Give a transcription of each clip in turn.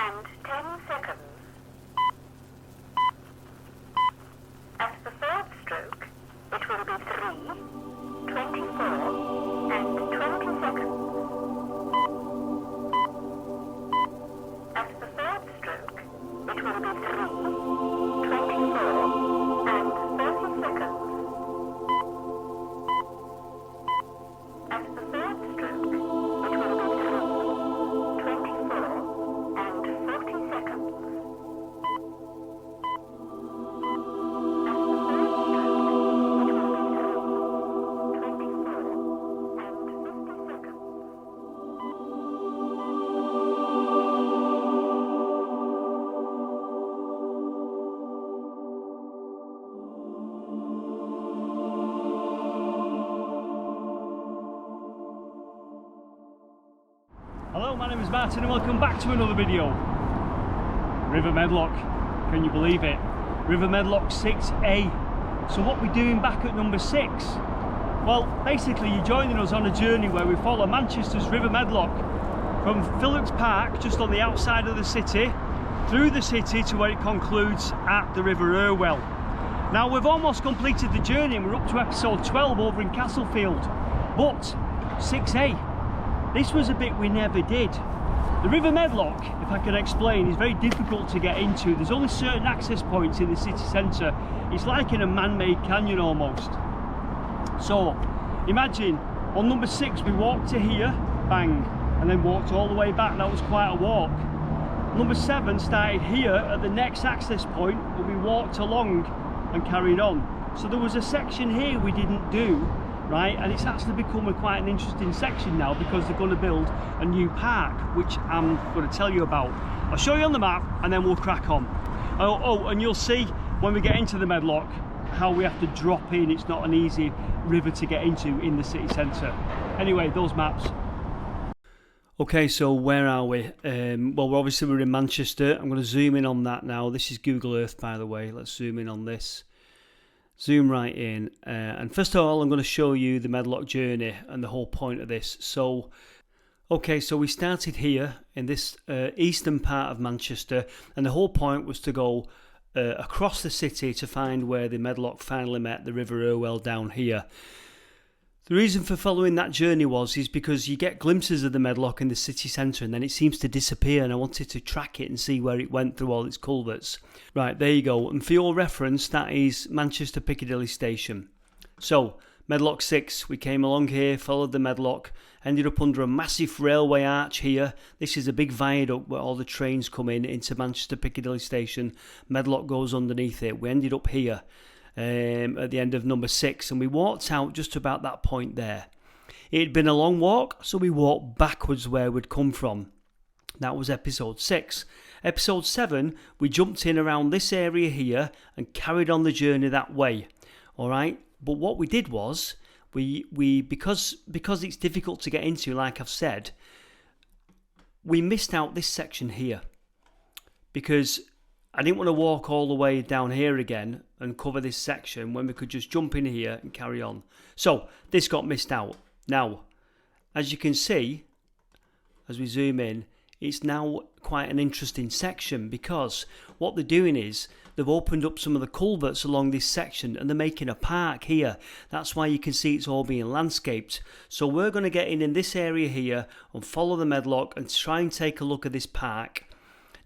and 10 seconds. At the third stroke, it will be 3, 24 and 20 seconds. At the third stroke, it will be 3, 24 and 30 seconds. At the third stroke, it will be 3, 24 and 40 seconds. Hello, my name is Martin and welcome back to another video. River Medlock, can you believe it? River Medlock 6A. So what we're doing back at number 6? Well, basically you're joining us on a journey where we follow Manchester's River Medlock from Phillips Park, just on the outside of the city, through the city to where it concludes at the River Irwell. Now we've almost completed the journey and we're up to episode 12 over in Castlefield, but 6A. This was a bit we never did. The River Medlock, if I can explain, is very difficult to get into. There's only certain access points in the city centre. It's like in a man-made canyon almost. So imagine on number 6 we walked to here, bang, and then walked all the way back. That was quite a walk. Number 7 started here at the next access point, but we walked along and carried on. So there was a section here we didn't do, right, and it's actually become quite an interesting section now because they're going to build a new park, which I'm going to tell you about. I'll show you on the map and then we'll crack on. Oh, and you'll see when we get into the Medlock how we have to drop in. It's not an easy river to get into in the city centre. Anyway, those maps. Okay, so where are we? Well, we're in Manchester. I'm going to zoom in on that now. This is Google Earth, by the way. Let's zoom in on this. Zoom right in, and first of all I'm going to show you the Medlock journey and the whole point of this. So we started here in this eastern part of Manchester, and the whole point was to go across the city to find where the Medlock finally met the River Irwell down here. The reason for following that journey is because you get glimpses of the Medlock in the city centre and then it seems to disappear, and I wanted to track it and see where it went through all its culverts. Right, there you go, and for your reference, that is Manchester Piccadilly station. So, Medlock 6, we came along here, followed the Medlock, ended up under a massive railway arch here. This is a big viaduct where all the trains come in into Manchester Piccadilly station. Medlock goes underneath it. We ended up here at the end of number 6, and we walked out just about that point there. It had been a long walk, so we walked backwards where we'd come from. That was episode 6. Episode 7, we jumped in around this area here and carried on the journey that way. Alright, but what we did was, because it's difficult to get into, like I've said, we missed out this section here. Because I didn't want to walk all the way down here again and cover this section when we could just jump in here and carry on. So this got missed out. Now, as you can see, as we zoom in, it's now quite an interesting section because what they're doing is they've opened up some of the culverts along this section and they're making a park here. That's why you can see it's all being landscaped. So we're going to get in this area here and follow the Medlock and try and take a look at this park.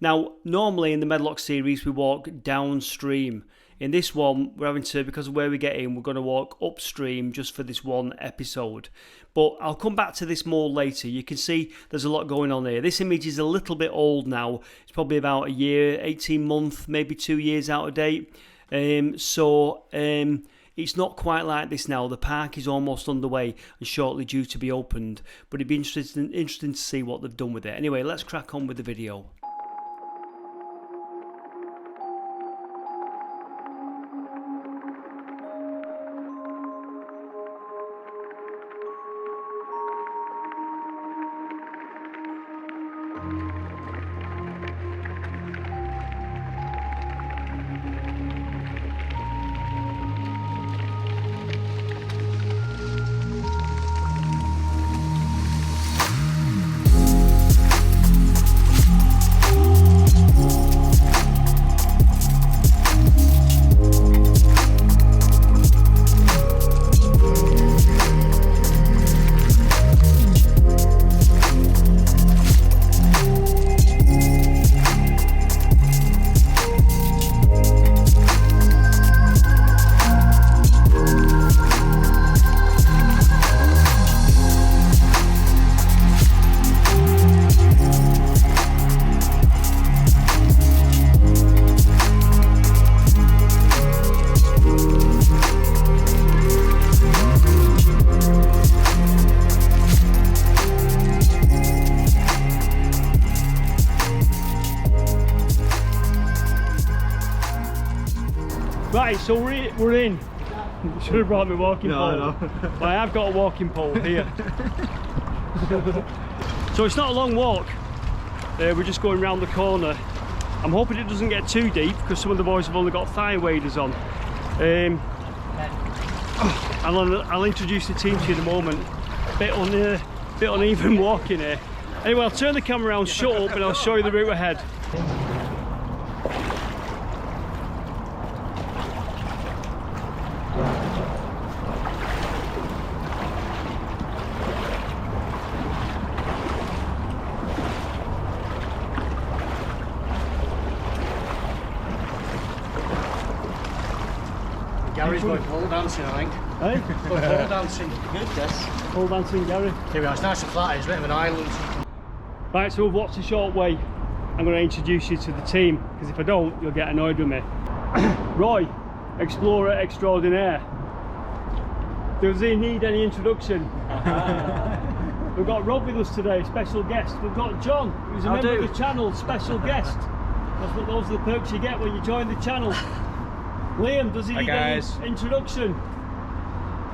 Now, normally in the Medlock series, we walk downstream. In this one, we're having to, because of where we get in, we're going to walk upstream just for this one episode. But I'll come back to this more later. You can see there's a lot going on here. This image is a little bit old now. It's probably about a year, 18 months, maybe 2 years out of date. It's not quite like this now. The park is almost underway and shortly due to be opened. But it'd be interesting to see what they've done with it. Anyway, let's crack on with the video. Right, so we're in. Should have brought my walking pole. No. But I have got a walking pole here. So it's not a long walk. We're just going round the corner. I'm hoping it doesn't get too deep because some of the boys have only got thigh waders on. I'll introduce the team to you in a moment. Bit uneven walking here. Anyway, I'll turn the camera around, shut up, and I'll show you the route ahead. Gary's going pole dancing, I think. Hey? Going pole dancing. Good, yes. Pole dancing, Gary. Here we are, it's nice and flat, it's a bit of an island. Right, so we've watched a short way. I'm going to introduce you to the team, because if I don't, you'll get annoyed with me. Roy, explorer extraordinaire. Does he need any introduction? We've got Rob with us today, special guest. We've got John, who's a member of the channel, special guest. Those are the perks you get when you join the channel. Liam, does he need any introduction?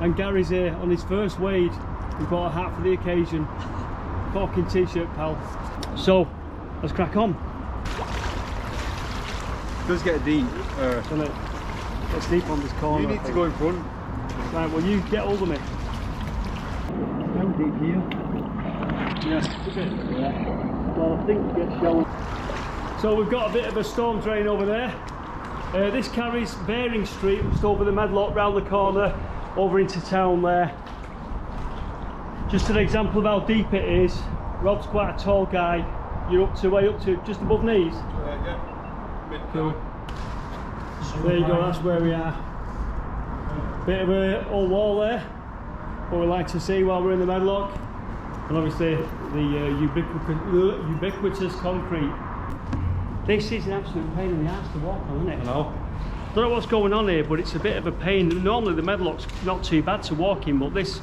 And Gary's here on his first wade. He bought a hat for the occasion. Corking t-shirt, pal. So, let's crack on. It does get deep. Doesn't it? Gets deep on this corner. You need to go in front. Right, well you get hold of me. How deep here? Yeah. Well, I think it gets shown. So we've got a bit of a storm drain over there. This carries Baring Street, just over the Medlock, round the corner, over into town there. Just an example of how deep it is. Rob's quite a tall guy. You're way up to just above knees. Yeah. Cool. There you go, that's where we are. Bit of a old wall there, what we like to see while we're in the Medlock. And obviously the ubiquitous concrete. This is an absolute pain in the ass to walk on, isn't it? I know. Don't know what's going on here, but it's a bit of a pain. Normally the Medlock's not too bad to walk in, but this,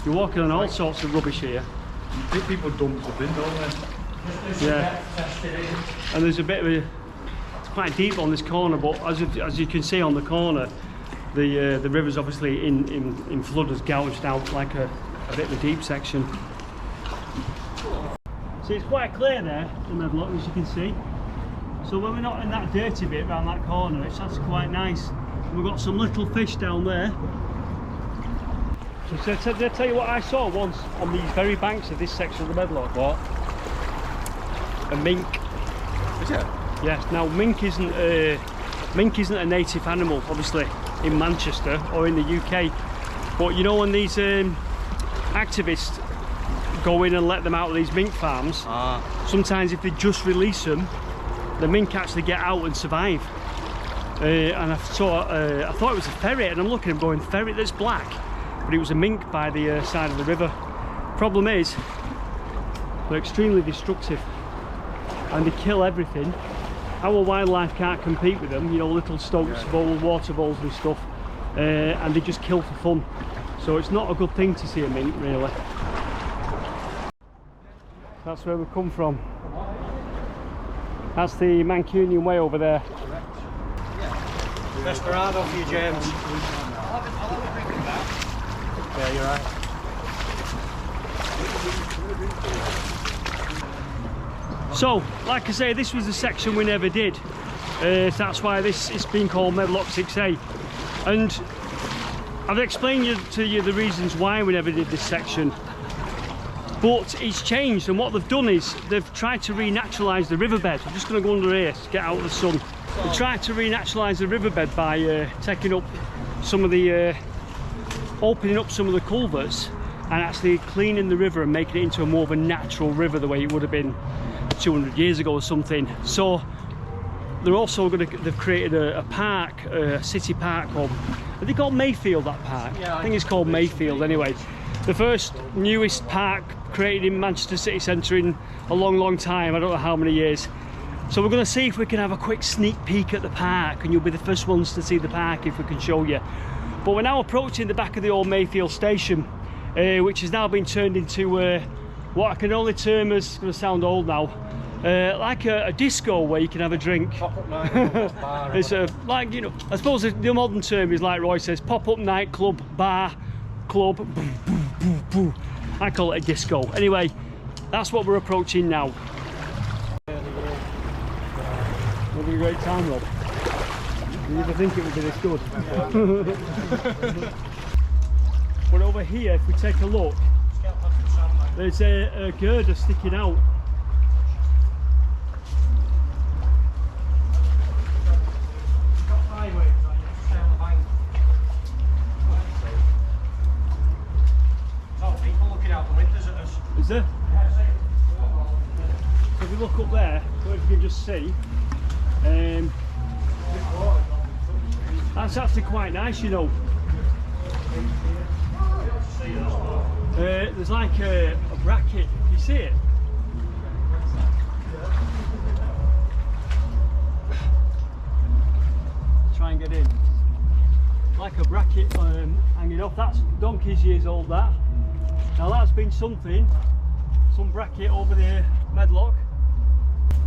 you're walking on all sorts of rubbish here. I think people dump stuff in, don't they? Yeah. And there's a bit of a, it's quite deep on this corner, but as you can see on the corner, the river's obviously in flood has gouged out like a bit of a deep section. See, it's quite clear there, the Medlock, as you can see. So when we're not in that dirty bit around that corner, it's actually quite nice. And we've got some little fish down there. So did I tell you what I saw once on these very banks of this section of the Medlock? What? A mink. Is it? Yes. Now mink isn't a native animal, obviously, in Manchester or in the UK. But you know when these activists go in and let them out of these mink farms, sometimes if they just release them, the mink actually get out and survive. And I thought it was a ferret, and I'm looking at going, ferret that's black, but it was a mink by the side of the river. Problem is, they're extremely destructive and they kill everything. Our wildlife can't compete with them, you know, little stoats, water bowls and stuff, and they just kill for fun. So it's not a good thing to see a mink, really. That's where we've come from. That's the Mancunian Way over there. Desperado for you, James. Yeah, you're right. So, like I say, this was the section we never did. That's why it's been called Medlock 6A. And I've explained to you the reasons why we never did this section. But it's changed, and what they've done is they've tried to renaturalise the riverbed. I'm just going to go under here to get out of the sun. They tried to renaturalise the riverbed by taking up some of the, opening up some of the culverts and actually cleaning the river and making it into a more of a natural river the way it would have been 200 years ago or something. So they're also going to, they've created a park, a city park called, are they called Mayfield, that park? Yeah, I think it's called Mayfield anyway. The first newest park created in Manchester city centre in a long time, I don't know how many years. So we're going to see if we can have a quick sneak peek at the park, and you'll be the first ones to see the park if we can show you. But we're now approaching the back of the old Mayfield station, which has now been turned into what I can only term as, it's going to sound old now, like a disco where you can have a drink. Pop-up nightclub, bar. It's like, you know, I suppose the modern term is like Roy says, pop-up nightclub, bar, club. I call it a disco. Anyway, that's what we're approaching now. It'll be a great time, Rob. You never think it would be this good. But over here, if we take a look, there's a girder sticking out. Is there? So if we look up there, so if you can just see, that's actually quite nice, you know. There's like a bracket, you see it? Try and get in. Like a bracket hanging off, that's donkey's years old, that. Now that's been something, some bracket over the Medlock.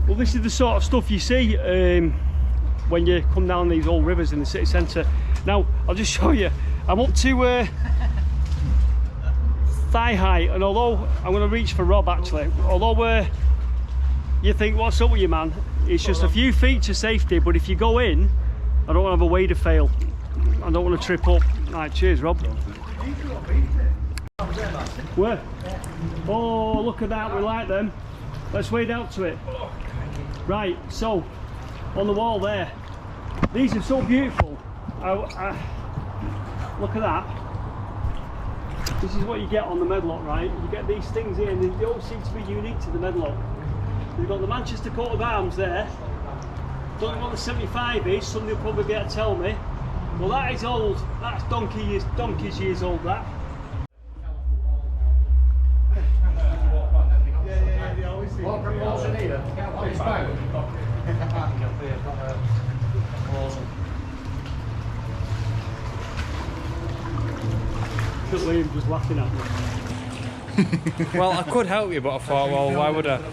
Well, this is the sort of stuff you see when you come down these old rivers in the city centre. Now, I'll just show you. I'm up to thigh height, and although I'm going to reach for Rob actually, although you think, what's up with you, man? It's just a few feet to safety, but if you go in, I don't want to have a way to fail. I don't want to trip up. Right, cheers, Rob. Where? Oh, look at that, we like them. Let's wade out to it. Right, so, on the wall there. These are so beautiful. Look at that. This is what you get on the Medlock, right? You get these things here, and they all seem to be unique to the Medlock. You've got the Manchester coat of arms there. Don't know what the 75 is, somebody will probably be able to tell me. Well, that is old. That's donkey's years old, that. What proportion here? It's back. Just Liam just laughing at me. Well, I could help you, but I thought, well, why would I? No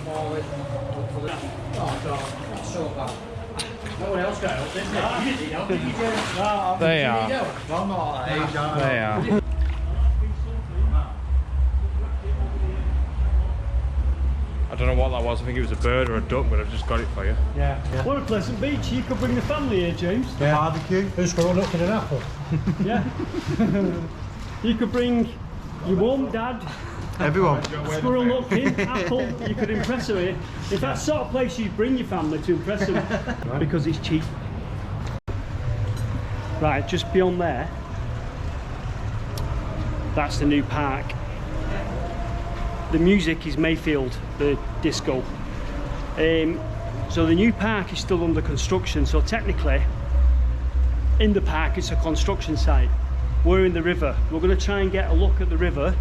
one else got help, didn't they? You didn't help, did you, James? They are. Well, I'm not that age, are They are. I don't know what that was. I think it was a bird or a duck, but I've just got it for you. Yeah. What a pleasant beach. You could bring the family here, James. Yeah. Barbecue. Who's growing up in an apple? Yeah. You could bring your mum, dad, Everyone. squirrel nut kid, apple. You could impress her here. If that's the sort of place you'd bring your family to impress them, because it's cheap. Right, just beyond there, that's the new park. The music is Mayfield, the disco. So the new park is still under construction, so technically in the park it's a construction site. We're in the river. We're going to try and get a look at the river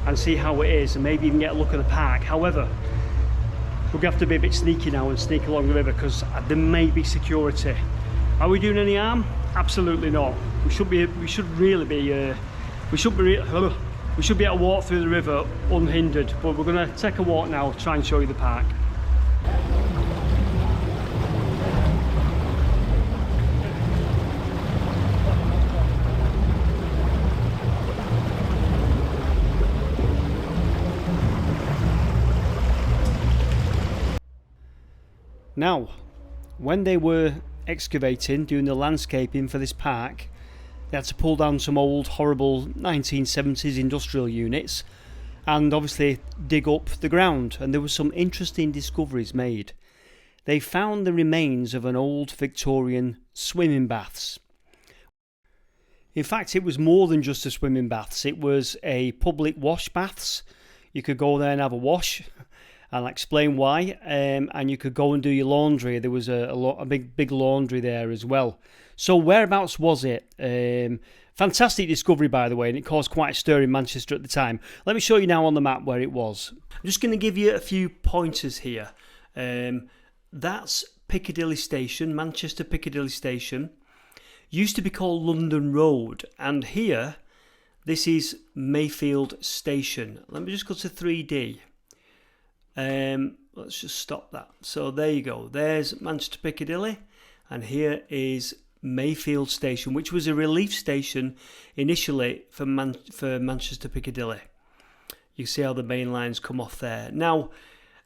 and see how it is, and maybe even get a look at the park. However, we're going to have to be a bit sneaky now and sneak along the river, because there may be security. Are we doing any harm? Absolutely not. We should be able to walk through the river unhindered, but we're going to take a walk now, try and show you the park. Now, when they were excavating, doing the landscaping for this park, they had to pull down some old, horrible 1970s industrial units and obviously dig up the ground, and there were some interesting discoveries made. They found the remains of an old Victorian swimming baths. In fact, it was more than just a swimming baths, it was a public wash baths. You could go there and have a wash. I'll explain why, and you could go and do your laundry. There was a big laundry there as well. So whereabouts was it? Fantastic discovery, by the way, and it caused quite a stir in Manchester at the time. Let me show you now on the map where it was. I'm just going to give you a few pointers here. That's Piccadilly Station, Manchester Piccadilly Station. Used to be called London Road, and here, this is Mayfield Station. Let me just go to 3D. let's just stop that. So there you go. There's Manchester Piccadilly, and here is Mayfield Station, which was a relief station initially for Manchester Piccadilly. You see how the main lines come off there. Now,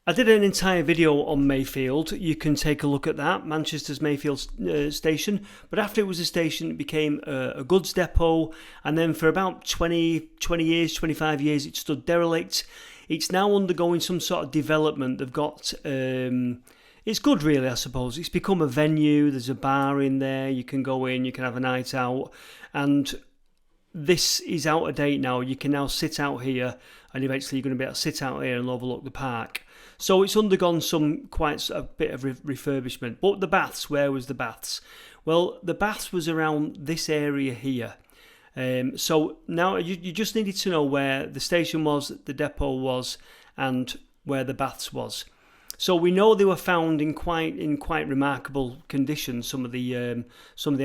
I did an entire video on Mayfield. You can take a look at that, Manchester's Mayfield Station. But after it was a station, it became a goods depot. And then for about 20 years, 25 years, it stood derelict. It's now undergoing some sort of development. They've got... it's good, really, I suppose. It's become a venue. There's a bar in there. You can go in, you can have a night out. And this is out of date now. You can now sit out here, and eventually you're going to be able to sit out here and overlook the park. So it's undergone quite a bit of refurbishment. But the baths, where was the baths? Well, the baths was around this area here. So now you just needed to know where the station was, the depot was, and where the baths was. So we know they were found in quite remarkable condition. Some of the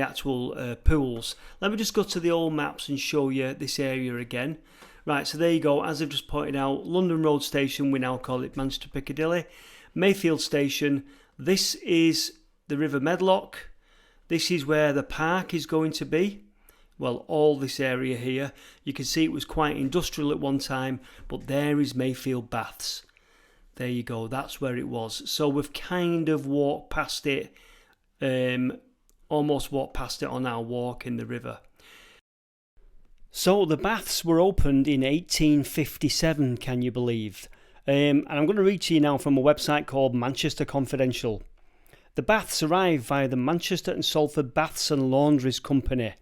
actual pools. Let me just go to the old maps and show you this area again. Right, so there you go. As I've just pointed out, London Road Station, we now call it Manchester Piccadilly. Mayfield Station. This is the River Medlock. This is where the park is going to be. Well, all this area here. You can see it was quite industrial at one time, but there is Mayfield Baths. There you go, that's where it was. So we've kind of walked past it, almost walked past it on our walk in the river. So the baths were opened in 1857, can you believe? And I'm going to read to you now from a website called Manchester Confidential. The baths arrived via the Manchester and Salford Baths and Laundries Company.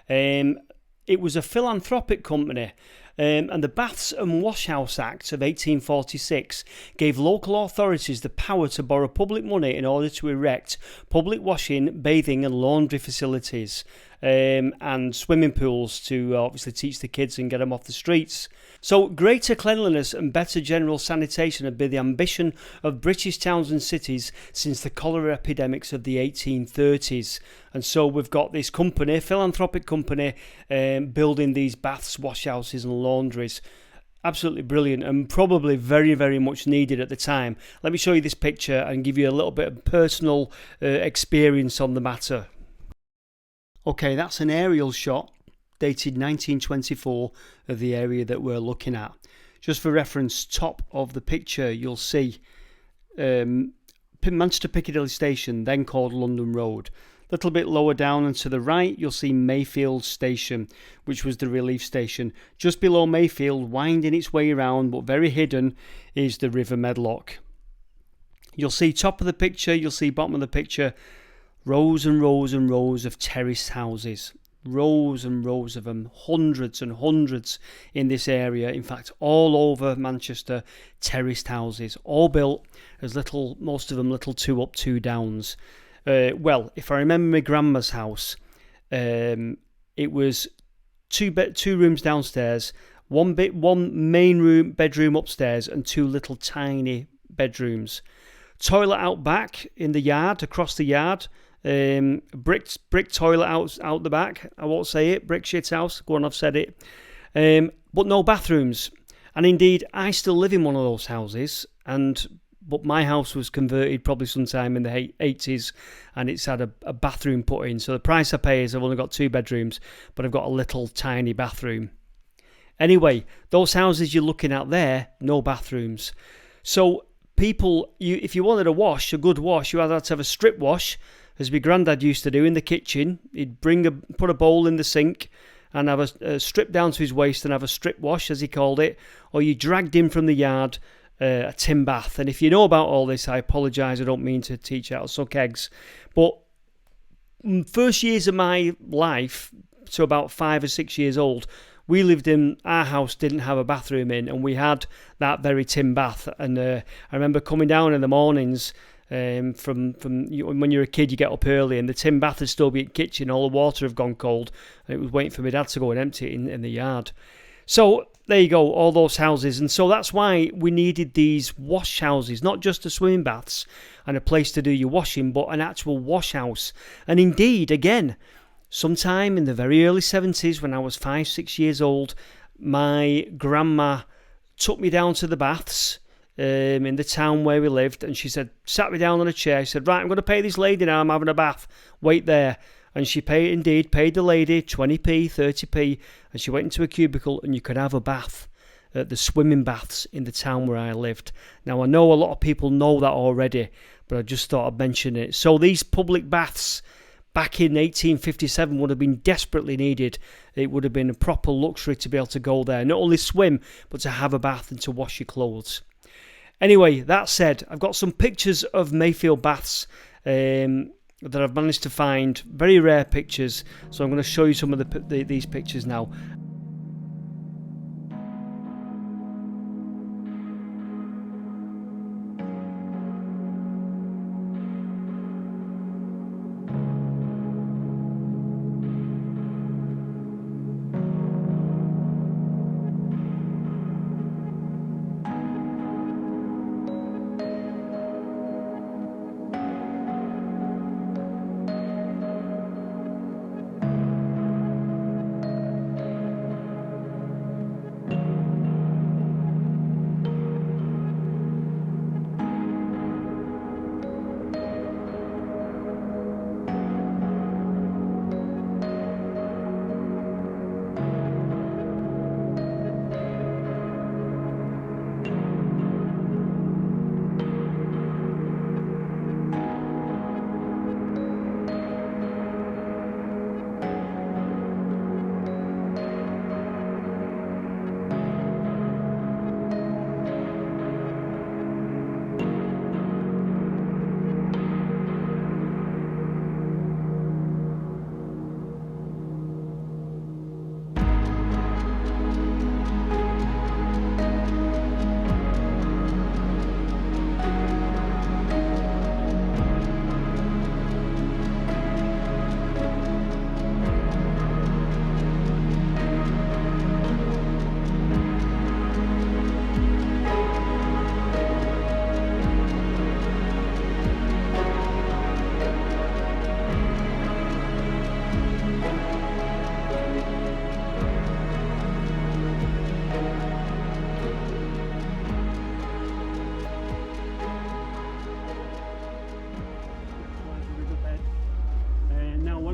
It was a philanthropic company. And the Baths and Washhouse Act of 1846 gave local authorities the power to borrow public money in order to erect public washing, bathing and laundry facilities, and swimming pools to obviously teach the kids and get them off the streets. So greater cleanliness and better general sanitation had been the ambition of British towns and cities since the cholera epidemics of the 1830s. And so we've got this company, philanthropic company, building these baths, washhouses and laundries. Absolutely brilliant and probably very, very much needed at the time. Let me show you this picture and give you a little bit of personal experience on the matter. Okay, that's an aerial shot dated 1924 of the area that we're looking at. Just for reference, top of the picture you'll see Manchester Piccadilly Station, then called London Road. A little bit lower down and to the right you'll see Mayfield Station, which was the relief station. Just below Mayfield, winding its way around but very hidden, is the River Medlock. You'll see top of the picture, you'll see bottom of the picture, rows and rows and rows of terraced houses. Rows and rows of them, hundreds and hundreds in this area. In fact, all over Manchester, terraced houses, all built as little, most of them little 2 up, 2 downs. Well, if I remember my grandma's house, it was two rooms downstairs, one main bedroom upstairs, and 2 little tiny bedrooms. Toilet out back in the yard, across the yard. Brick toilet out the back. I won't say it. Brick shit house. Go on, I've said it. But no bathrooms. And indeed, I still live in one of those houses. But my house was converted probably sometime in the 80s, and it's had a bathroom put in. So the price I pay is I've only got 2 bedrooms, but I've got a little tiny bathroom. Anyway, those houses you're looking at there, no bathrooms. So people, if you wanted a good wash, you either had to have a strip wash, as my granddad used to do in the kitchen. He'd put a bowl in the sink and have a strip down to his waist and have a strip wash, as he called it, or you dragged him from the yard a tin bath. And if you know about all this, I apologise, I don't mean to teach how to suck eggs, but first years of my life, so about 5 or 6 years old, we lived in, our house didn't have a bathroom in, and we had that very tin bath. And I remember coming down in the mornings, from when you're a kid, you get up early, and the tin bath would still be in the kitchen. All the water had gone cold, and it was waiting for my dad to go and empty it in the yard. So there you go, all those houses. And so that's why we needed these wash houses, not just the swimming baths and a place to do your washing, but an actual wash house. And indeed, again, sometime in the very early 70s, when I was 5, 6 years old, my grandma took me down to the baths. in the town where we lived, and she said, sat me down on a chair. She said, right, I'm going to pay this lady now, I'm having a bath, wait there. And she paid the lady 20p, 30p, and she went into a cubicle, and you could have a bath at the swimming baths in the town where I lived. Now, I know a lot of people know that already, but I just thought I'd mention it. So these public baths back in 1857 would have been desperately needed. It would have been a proper luxury to be able to go there, not only swim, but to have a bath and to wash your clothes. Anyway, that said, I've got some pictures of Mayfield Baths that I've managed to find, very rare pictures, so I'm going to show you some of these pictures now.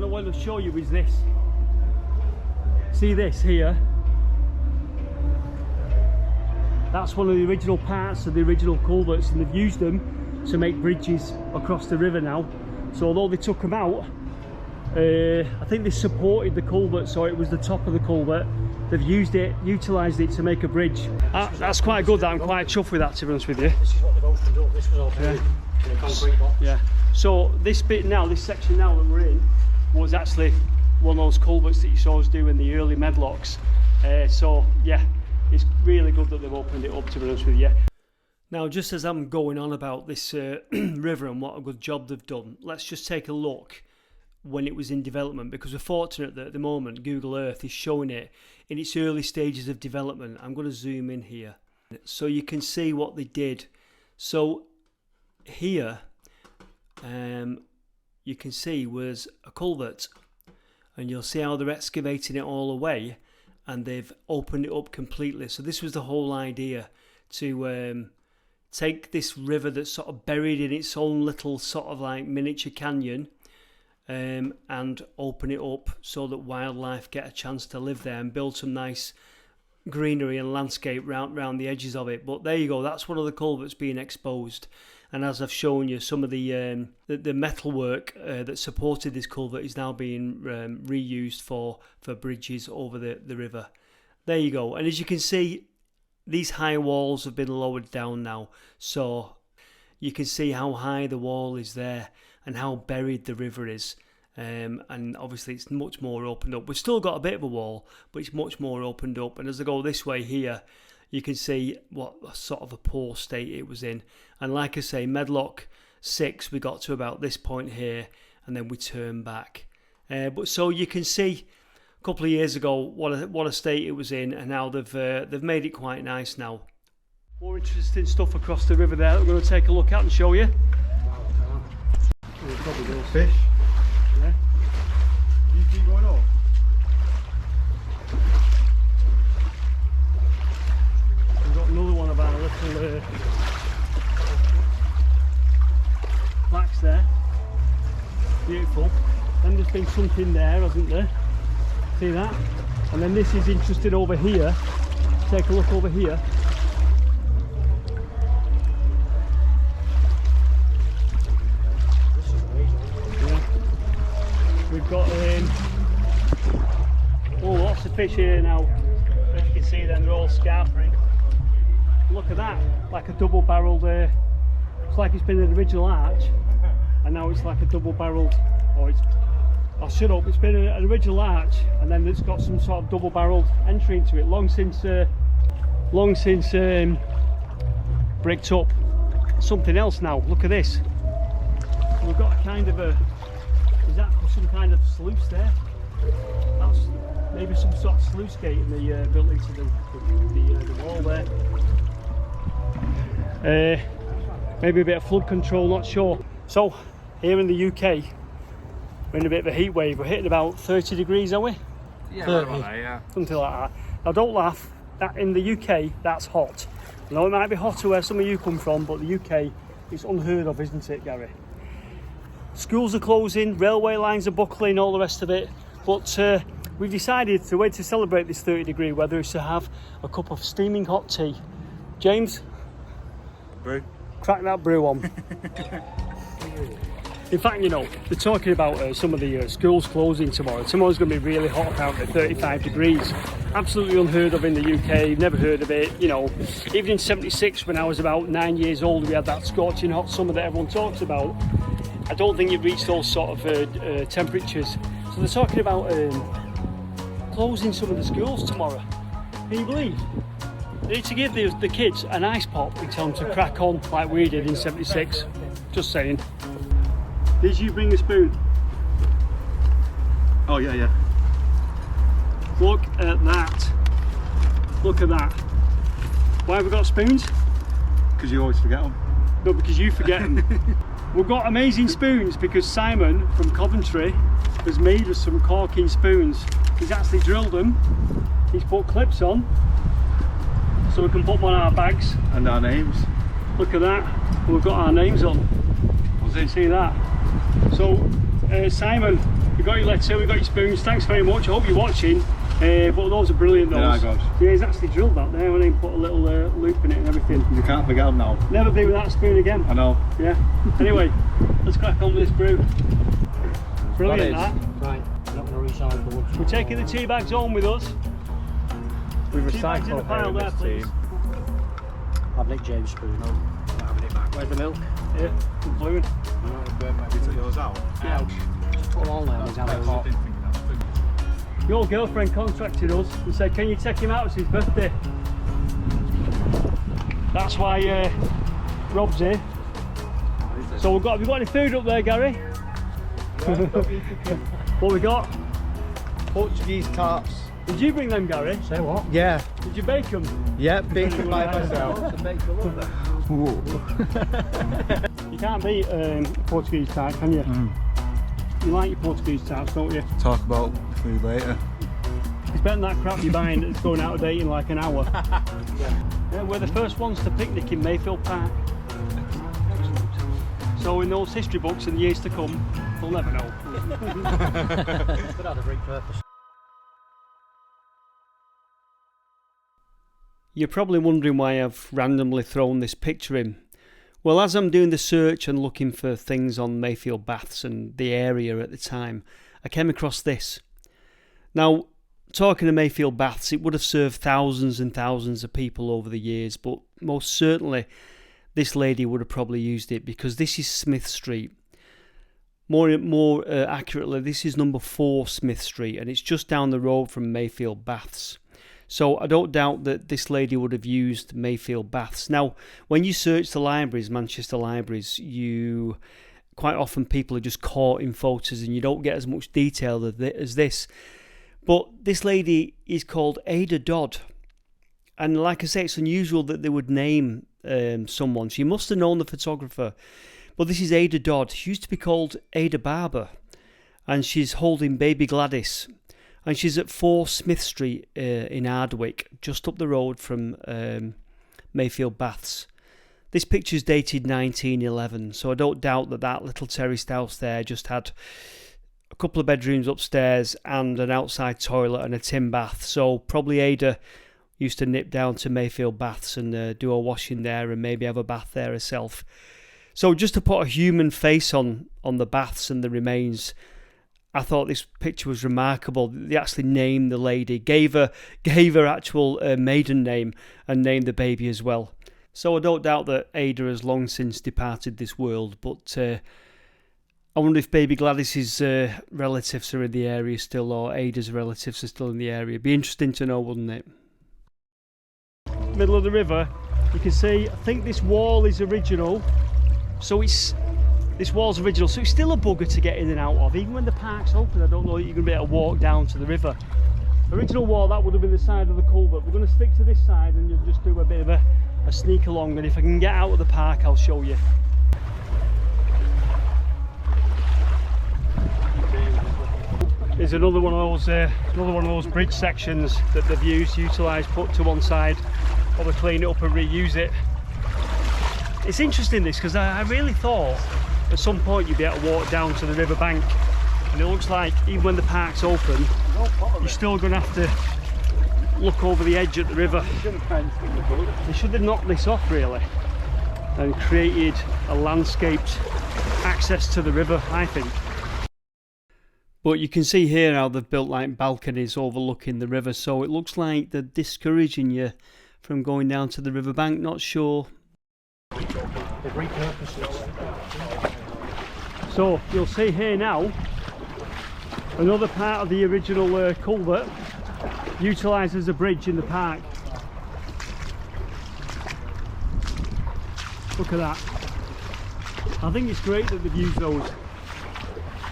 What I'll show you is this. See this here? That's one of the original parts of the original culverts, and they've used them to make bridges across the river now. So although they took them out, I think they supported the culvert, so it was the top of the culvert. They've utilised it to make a bridge. That's quite good. I'm quite chuffed with that, to be honest with you. This is what they've opened up. This was all in a concrete box. Yeah. So this bit now, this section now that we're in, was actually one of those culverts that you saw us do in the early Medlocks. So yeah, it's really good that they've opened it up, to be honest with you. Now, just as I'm going on about this river and what a good job they've done, let's just take a look when it was in development, because we're fortunate that at the moment Google Earth is showing it in its early stages of development. I'm going to zoom in here so you can see what they did. So here you can see was a culvert, and you'll see how they're excavating it all away, and they've opened it up completely. So this was the whole idea, to take this river that's sort of buried in its own little sort of like miniature canyon, and open it up so that wildlife get a chance to live there and build some nice greenery and landscape round the edges of it. But there you go, that's one of the culverts being exposed. And as I've shown you, some of the metalwork that supported this culvert is now being reused for bridges over the river. There you go. And as you can see, these high walls have been lowered down now, so you can see how high the wall is there and how buried the river is. And obviously it's much more opened up. We've still got a bit of a wall, but it's much more opened up. And as I go this way here, you can see what sort of a poor state it was in. And like I say, Medlock 6, we got to about this point here, and then we turned back. But so you can see a couple of years ago what a state it was in, and now they've made it quite nice now. More interesting stuff across the river there that we're going to take a look at and show you. There's probably little fish. Yeah. You keep going up. We've got another one of our little beautiful. Then there's been something there, hasn't there? See that? And then this is interesting over here. Take a look over here. Yeah. We've got lots of fish here now. As you can see, then they're all scarpering. Look at that, like a double-barreled. It's like it's been an original arch, and now it's like a double-barreled. I'll shut up. It's been an original arch, and then it's got some sort of double-barreled entry into it. Long since bricked up. Something else now. Look at this. We've got a kind of a. Is that some kind of sluice there? That's maybe some sort of sluice gate in the built into the wall there. Maybe a bit of flood control, not sure. So here in the UK, we're in a bit of a heat wave. We're hitting about 30 degrees, are we? Yeah, 30, right, yeah. something like that. Now don't laugh, that in the UK that's hot. I know it might be hotter where some of you come from, but the UK is unheard of, isn't it, Gary? Schools are closing, railway lines are buckling, all the rest of it. But we've decided the way to celebrate this 30-degree weather is to have a cup of steaming hot tea. James? Brew. Crack that brew on. In fact, you know, they're talking about some of the schools closing tomorrow. Tomorrow's going to be really hot apparently, 35 degrees. Absolutely unheard of in the UK, never heard of it. You know, even in 76 when I was about 9 years old, we had that scorching hot summer that everyone talks about. I don't think it reached those sort of temperatures. So they're talking about closing some of the schools tomorrow. Can you believe? They need to give the kids an ice pop and tell them to crack on like we did in 76. Just saying. Did you bring a spoon? Oh yeah, yeah. Look at that. Look at that. Why have we got spoons? Because you always forget them. No, because you forget them. We've got amazing spoons because Simon from Coventry has made us some corking spoons. He's actually drilled them. He's put clips on so we can put them on our bags. And our names. Look at that. We've got our names on. See that? So, Simon, we got your letter, we got your spoons. Thanks very much. I hope you're watching. But those are brilliant. Those. Yeah, he's actually drilled that there and then put a little loop in it and everything. You can't forget them now. Never be with that spoon again. I know. Yeah. Anyway, let's crack on with this brew. Brilliant that. Right, not going to recycle wood. We're taking the tea bags home with us. We Tea bags in the pile there, please. I've nicked James' spoon. Having it back. Where's the milk? Yeah, I'm fluid. You took yours out? Yeah. Just put them all there. He's having hot. Your girlfriend contacted us and said, can you take him out? It's his birthday. That's why Rob's here. So have we got any food up there, Gary? What we got? Portuguese tarts. Did you bring them, Gary? Say what? Yeah, Did you bake them? yeah, baked them by myself. You can't beat Portuguese tart, can you? You like your Portuguese tarts, don't you? Talk about food later. It's better than that crap you're buying that's going out of date in like an hour. Yeah, we're the first ones to picnic in Mayfield Park. So in those history books in the years to come, we'll never know. Could have a great purpose. You're probably wondering why I've randomly thrown this picture in. Well, as I'm doing the search and looking for things on Mayfield Baths and the area at the time, I came across this. Now, talking of Mayfield Baths, it would have served thousands and thousands of people over the years, but most certainly this lady would have probably used it because this is Smith Street. More accurately, this is number 4 Smith Street, and it's just down the road from Mayfield Baths. So I don't doubt that this lady would have used Mayfield Baths. Now, when you search the libraries, Manchester libraries, quite often people are just caught in photos and you don't get as much detail as this. But this lady is called Ada Dodd. And like I say, it's unusual that they would name someone. She must have known the photographer. But this is Ada Dodd. She used to be called Ada Barber. And she's holding baby Gladys. And she's at 4 Smith Street in Ardwick, just up the road from Mayfield Baths. This picture's dated 1911, so I don't doubt that that little terraced house there just had a couple of bedrooms upstairs and an outside toilet and a tin bath. So probably Ada used to nip down to Mayfield Baths and do a washing there and maybe have a bath there herself. So just to put a human face on the baths and the remains, I thought this picture was remarkable. They actually named the lady, gave her actual maiden name and named the baby as well. So I don't doubt that Ada has long since departed this world, but I wonder if baby Gladys's relatives are in the area still, or Ada's relatives are still in the area. Be interesting to know, wouldn't it? Middle of the river, you can see, I think this wall is original. So this wall's original, so it's still a bugger to get in and out of. Even when the park's open, I don't know that you're going to be able to walk down to the river. Original wall, that would have been the side of the culvert. We're going to stick to this side and you'll just do a bit of a sneak along, and if I can get out of the park I'll show you. There's another one of those bridge sections that they've utilised, put to one side, probably clean it up and reuse it. It's interesting this, because I really thought at some point you'd be able to walk down to the river bank, and it looks like even when the park's open you're still going to have to look over the edge at the river. They should have knocked this off really and created a landscaped access to the river, I think. But you can see here how they've built like balconies overlooking the river, so it looks like they're discouraging you from going down to the riverbank. Not sure. So you'll see here now another part of the original culvert utilised as a bridge in the park. Look at that. I think it's great that they've used those.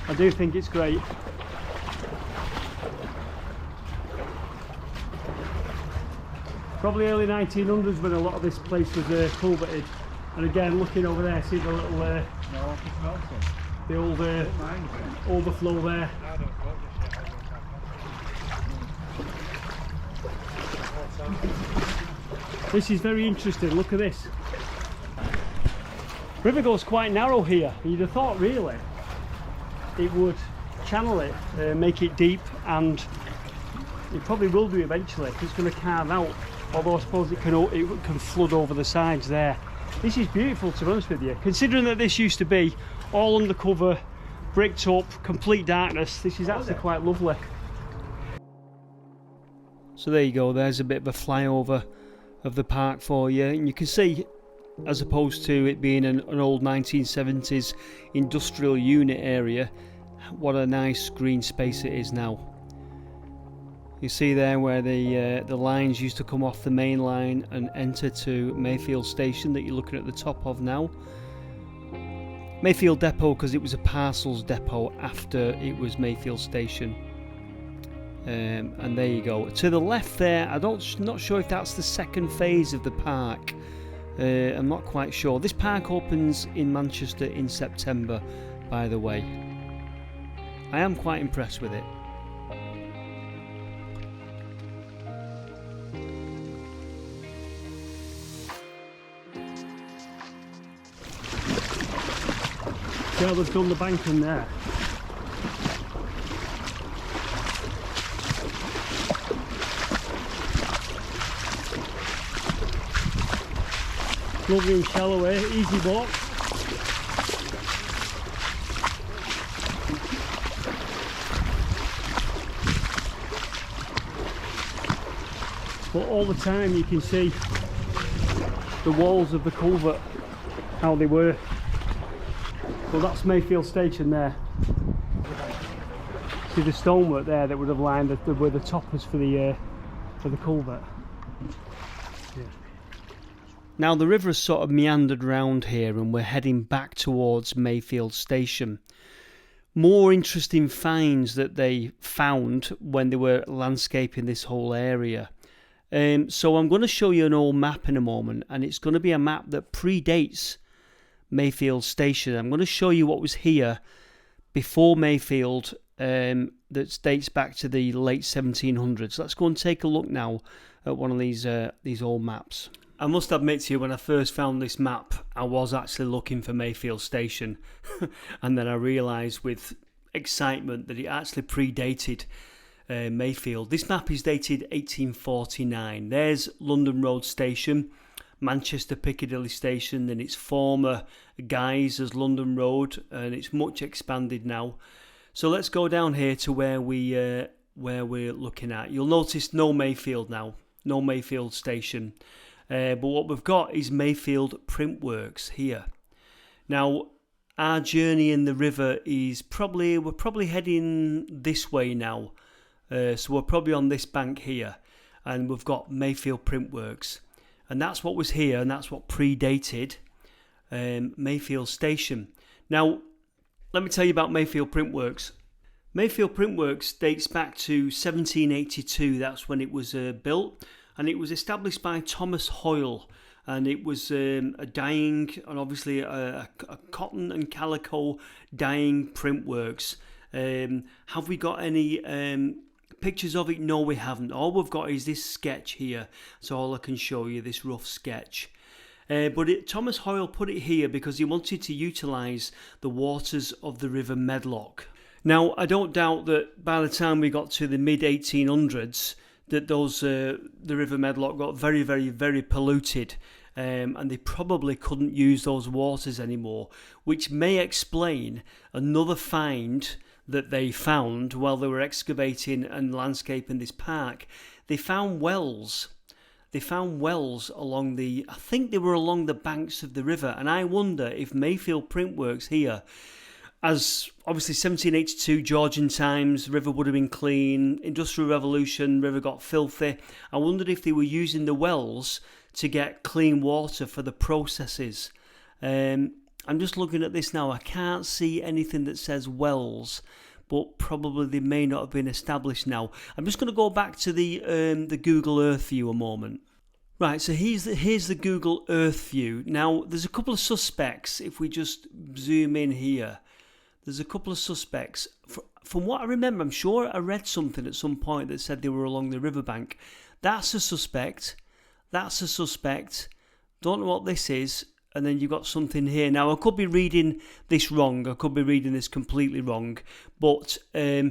I do think it's great. Probably early 1900s when a lot of this place was culverted. And again, looking over there, see the little the old overflow there. This is very interesting. Look at this. River goes quite narrow here. You'd have thought really it would channel it, make it deep, and it probably will do eventually. It's going to carve out. Although I suppose it can flood over the sides there. This is beautiful, to be honest with you. Considering that this used to be all undercover, bricked up, complete darkness, this is actually quite lovely. So there you go, there's a bit of a flyover of the park for you. And you can see, as opposed to it being an old 1970s industrial unit area, what a nice green space it is now. You see there where the lines used to come off the main line and enter to Mayfield Station that you're looking at the top of now. Mayfield Depot, because it was a parcels depot after it was Mayfield Station. And there you go. To the left there, not sure if that's the second phase of the park. I'm not quite sure. This park opens in Manchester in September, by the way. I am quite impressed with it. See how they've done the banking there. Lovely and shallow here, easy walk. But all the time you can see the walls of the culvert, how they were. Well, that's Mayfield Station there. See the stonework there that would have lined where the toppers for the culvert. Yeah. Now the river has sort of meandered round here and we're heading back towards Mayfield Station. More interesting finds that they found when they were landscaping this whole area. So I'm going to show you an old map in a moment, and it's going to be a map that predates Mayfield Station. I'm going to show you what was here before Mayfield, that dates back to the late 1700s. Let's go and take a look now at one of these old maps. I must admit to you, when I first found this map, I was actually looking for Mayfield Station, and then I realised with excitement that it actually predated Mayfield. This map is dated 1849. There's London Road Station, Manchester Piccadilly Station, and its former guise as London Road, and it's much expanded now. So let's go down here to where we're looking at. You'll notice no Mayfield now, no Mayfield Station. But what we've got is Mayfield Printworks here. Now, our journey in the river is we're probably heading this way now. So we're probably on this bank here, and we've got Mayfield Printworks. And that's what was here, and that's what predated Mayfield Station. Now, let me tell you about Mayfield Printworks. Mayfield Printworks dates back to 1782. That's when it was built. And it was established by Thomas Hoyle, and it was a dyeing and obviously a cotton and calico dyeing print works. Have we got any pictures of it? No, we haven't. All we've got is this sketch here. So all I can show you, this rough sketch. But Thomas Hoyle put it here because he wanted to utilise the waters of the River Medlock. Now, I don't doubt that by the time we got to the mid-1800s, that the River Medlock got very, very, very polluted, and they probably couldn't use those waters anymore, which may explain another find that they found while they were excavating and landscaping this park. They found wells. They found wells along I think they were along the banks of the river, and I wonder if Mayfield Printworks here, as obviously 1782, Georgian times, river would have been clean, Industrial Revolution, river got filthy. I wondered if they were using the wells to get clean water for the processes. I'm just looking at this now. I can't see anything that says wells, but probably they may not have been established now. I'm just going to go back to the Google Earth view a moment. Right, so here's the Google Earth view. Now, there's a couple of suspects. If we just zoom in here, there's a couple of suspects. From what I remember, I'm sure I read something at some point that said they were along the riverbank. That's a suspect. That's a suspect. Don't know what this is. And then you've got something here. Now, I could be reading this wrong. I could be reading this completely wrong. But there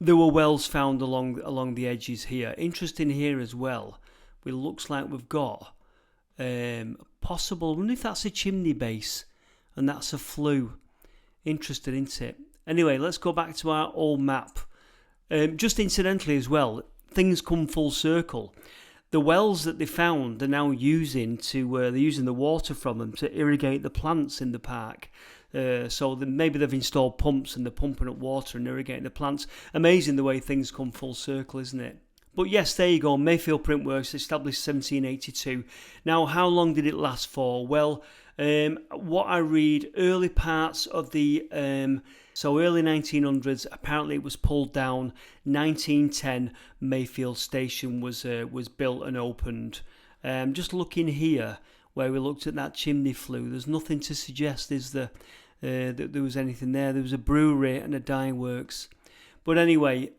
were wells found along the edges here. Interesting here as well. It looks like we've got possible. I wonder if that's a chimney base and that's a flue. Interesting, isn't it? Anyway, let's go back to our old map. Just incidentally as well, things come full circle. The wells that they found are now using they're using the water from them to irrigate the plants in the park. So maybe they've installed pumps and they're pumping up water and irrigating the plants. Amazing the way things come full circle, isn't it? But yes, there you go. Mayfield Printworks, established 1782. Now, how long did it last for? Well, what I read, early parts of the early 1900s. Apparently, it was pulled down. 1910, Mayfield Station was built and opened. Just looking here, where we looked at that chimney flue, there's nothing to suggest that there was anything there. There was a brewery and a dye works. But anyway,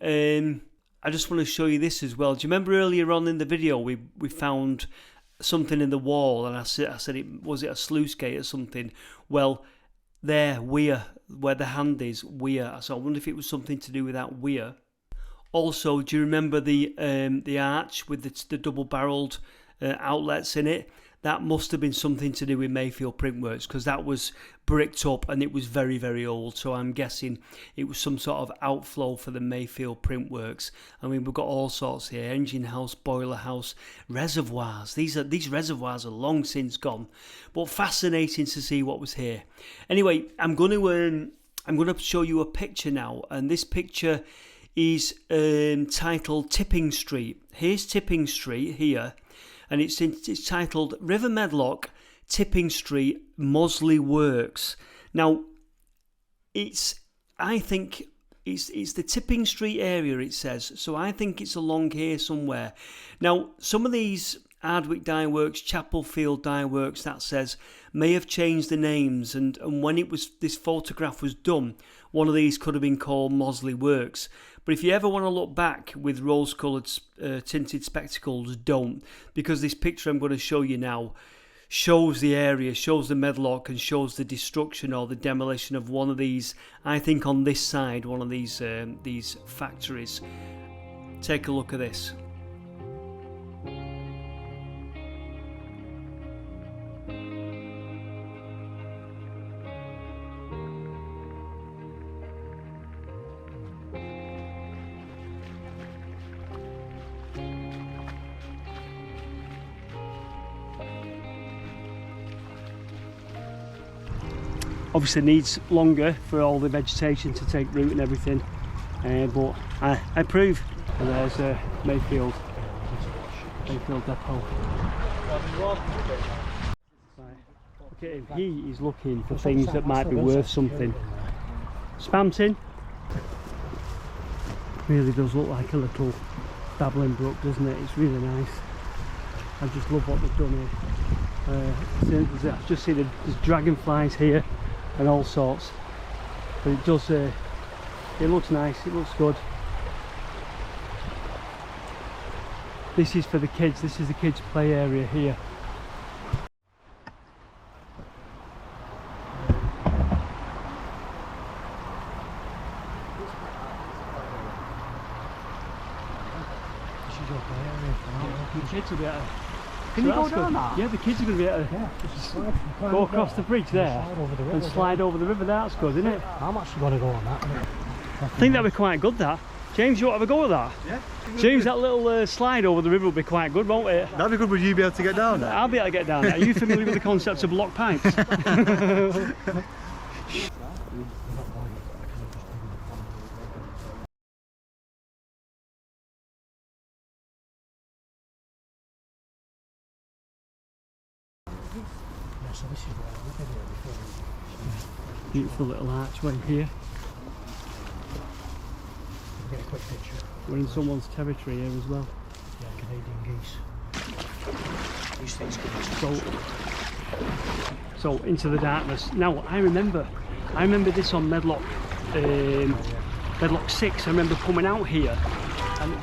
I just want to show you this as well. Do you remember earlier on in the video we found something in the wall, and I said was it a sluice gate or something? Well, there, weir, where the hand is, weir. So I wonder if it was something to do with that weir. Also, do you remember the arch with the double-barrelled outlets in it? That must have been something to do with Mayfield Printworks, because that was bricked up and it was very, very old. So I'm guessing it was some sort of outflow for the Mayfield Printworks. I mean, we've got all sorts here: engine house, boiler house, reservoirs. These reservoirs are long since gone, but fascinating to see what was here. Anyway, I'm going to show you a picture now, and this picture is titled Tipping Street. Here's Tipping Street here. And it's titled River Medlock, Tipping Street, Mosley Works. Now, I think it's the Tipping Street area, it says. So I think it's along here somewhere. Now, some of these Ardwick Dye Works, Chapelfield Dye Works, that says, may have changed the names. And when this photograph was done, one of these could have been called Mosley Works. But if you ever want to look back with rose-coloured tinted spectacles, don't, because this picture I'm going to show you now shows the area, shows the Medlock, and shows the destruction or the demolition of one of these, I think on this side, one of these factories. Take a look at this. Obviously needs longer for all the vegetation to take root and everything, but I approve. And there's Mayfield Depot. Right. Look at him, he is looking for things that might be worth something. Spampton really does look like a little babbling brook, doesn't it? It's really nice. I just love what they've done here. I've just seen there's dragonflies here and all sorts, but it does it looks nice, it looks good. This is for the kids, this is the kids play area here. This is your play area. The kids will be able to... Can you go down that? Yeah, the kids are going to be able to go across the bridge there and slide over the river. That's good, isn't it? I'm actually going to go on that. I think that'd be quite good, that. James, you want to have a go at that? Yeah. James, that little slide over the river will be quite good, won't it? That'd be good. Would you be able to get down there? I'll be able to get down there. Are you familiar with the concept of block pipes? So this is where I lived here before. Beautiful little archway here. Get a quick picture. We're in someone's territory here as well. Yeah, Canadian geese. These things can So into the darkness. Now I remember this on Medlock, Medlock 6. I remember coming out here, and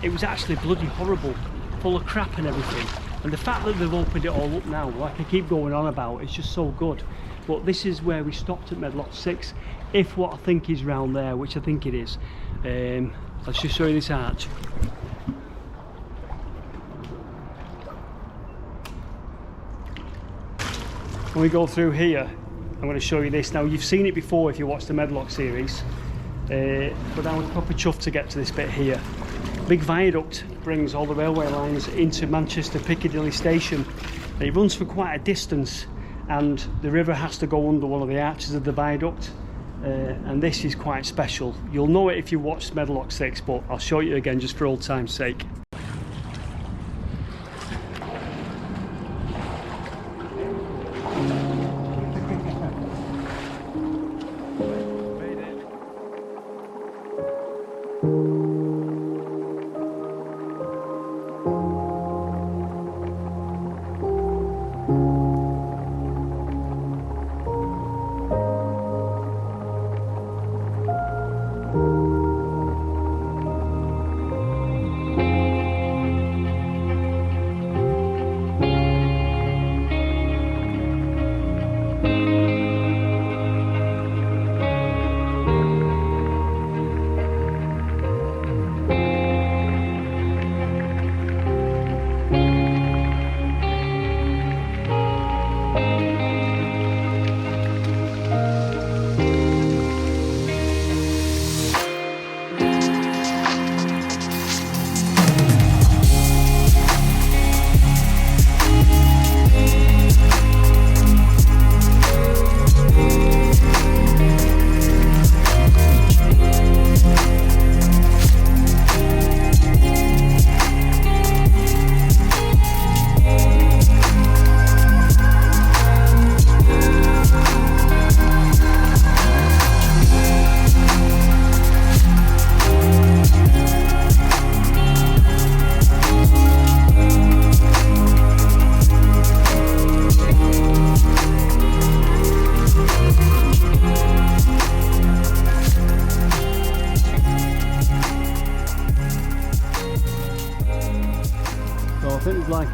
it was actually bloody horrible, full of crap and everything. And the fact that they've opened it all up now, like I keep going on about, it's just so good. But this is where we stopped at Medlock 6, if what I think is round there, which I think it is. Let's just show you this arch. When we go through here, I'm going to show you this. Now, you've seen it before if you watched the Medlock series, but I was proper chuffed to get to this bit here. Big viaduct brings all the railway lines into Manchester Piccadilly station. It runs for quite a distance, and the river has to go under one of the arches of the viaduct, and this is quite special. You'll know it if you watched Medlock 6, but I'll show you again just for old time's sake.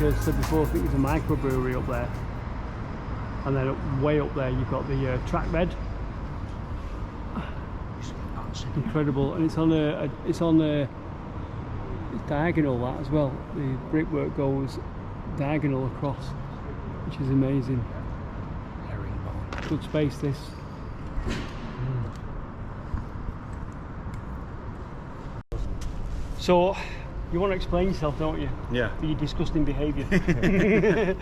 I said before, I think there's a microbrewery up there. And then way up there you've got the trackbed. Incredible, and it's diagonal that as well. The brickwork goes diagonal across, which is amazing. Good space this. So you want to explain yourself, don't you? Yeah. For your disgusting behaviour.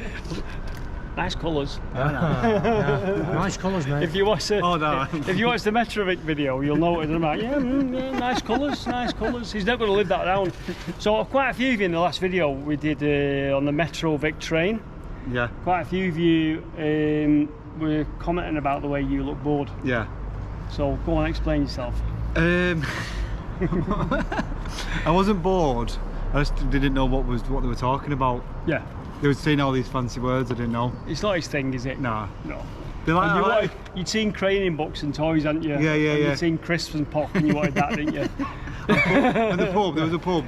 Nice colours. Nice colours, mate. If you watch the if you watch the Metrovic video, you'll notice I'm like, yeah, nice colours, nice colours. He's never going to live that down. So quite a few of you in the last video we did on the Metrovic train. Yeah. Quite a few of you were commenting about the way you look bored. Yeah. So go on, explain yourself. I wasn't bored. I just didn't know what they were talking about. Yeah. They were saying all these fancy words I didn't know. It's not his thing, is it? Nah. No. They like, You'd seen craning books and toys, hadn't you? Yeah, yeah, and yeah. You'd seen crisps and pop and you wanted that, didn't you? and the pub, there was a pub.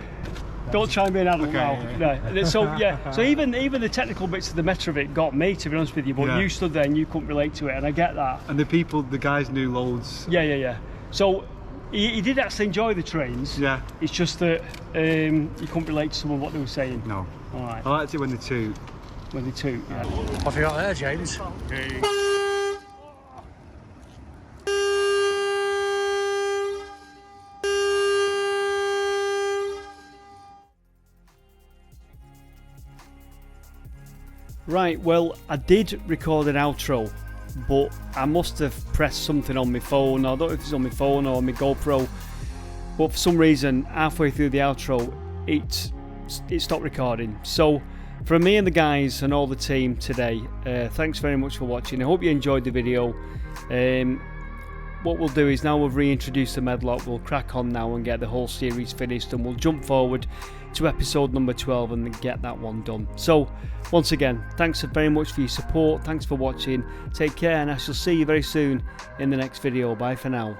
Don't try and be an adult Okay, now. yeah. Right. So yeah, so even the technical bits of the Metrovic got me, to be honest with you, but Yeah. you stood there and you couldn't relate to it, and I get that. And the guys knew loads. Yeah. So he did actually enjoy the trains. Yeah. It's just that you couldn't relate to some of what they were saying. No. All right. I liked it when they toot. When they toot. Yeah. What have you got there, James? Right, well, I did record an outro, but I must have pressed something on my phone. I don't know if it's on my phone or on my GoPro, but for some reason, halfway through the outro, it stopped recording. So, from me and the guys and all the team today, thanks very much for watching. I hope you enjoyed the video. What we'll do is, now we've reintroduced the Medlock, we'll crack on now and get the whole series finished, and we'll jump forward to episode number 12 and get that one done. So once again, thanks very much for your support, thanks for watching, take care, and I shall see you very soon in the next video. Bye for now.